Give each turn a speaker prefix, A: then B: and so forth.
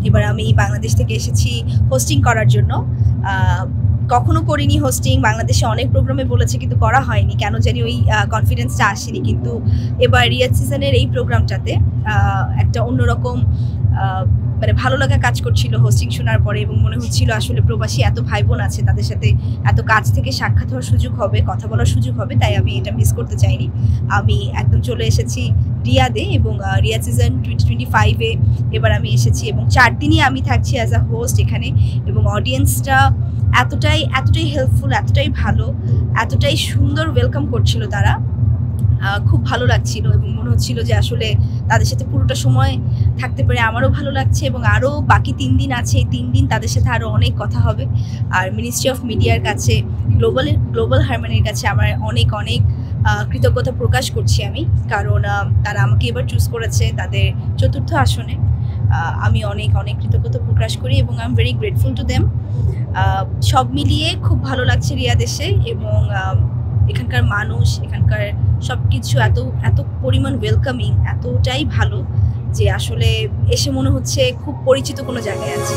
A: এবার আমি বাংলাদেশ থেকে এসেছি হোস্টিং করার জন্য। কখনো করিনি হোস্টিং, বাংলাদেশে অনেক প্রোগ্রামে বলেছে কিন্তু করা হয়নি, কেন জানি ওই কনফিডেন্সটা আসেনি। কিন্তু এবার রিয়াদ সিজনের এই প্রোগ্রামটাতে একটা অন্যরকম মানে ভালো লাগা কাজ করছিল হোস্টিং শোনার পরে, এবং মনে হচ্ছিল আসলে প্রবাসী এত ভাই বোন আছে, তাদের সাথে এত কাছ থেকে সাক্ষাৎ হওয়ার সুযোগ হবে, কথা বলার সুযোগ হবে, তাই আমি এটা মিস করতে চাইনি। আমি একদম চলে এসেছি রিয়াদে, এবং রিয়াদ সিজন 2025-এ এবার আমি এসেছি, এবং 4 দিনই আমি থাকছি অ্যাজ আ হোস্ট এখানে। এবং অডিয়েন্সটা এতটাই হেল্পফুল, এতটাই ভালো, এতটাই সুন্দর ওয়েলকাম করছিল তারা, খুব ভালো লাগছিল, এবং মনে হচ্ছিল যে আসলে তাদের সাথে পুরোটা সময় থাকতে পেরে আমারও ভালো লাগছে। এবং আরও বাকি 3 দিন আছে, এই 3 দিন তাদের সাথে আরও অনেক কথা হবে। আর মিনিস্ট্রি অফ মিডিয়ার কাছে, গ্লোবাল হারমোনির কাছে আমার অনেক কৃতজ্ঞতা প্রকাশ করছি আমি, কারণ তারা আমাকে এবার চুজ করেছে তাদের 4র্থ আসনে। আমি অনেক কৃতজ্ঞতা প্রকাশ করি, এবং I am very grateful to them. সব মিলিয়ে খুব ভালো লাগছে রিয়াদ এসে, এবং এখানকার মানুষ, এখানকার সব কিছু এত পরিমাণ ওয়েলকামিং, এতটাই ভালো যে আসলে এসে মনে হচ্ছে খুব পরিচিত কোনো জায়গায় আছে।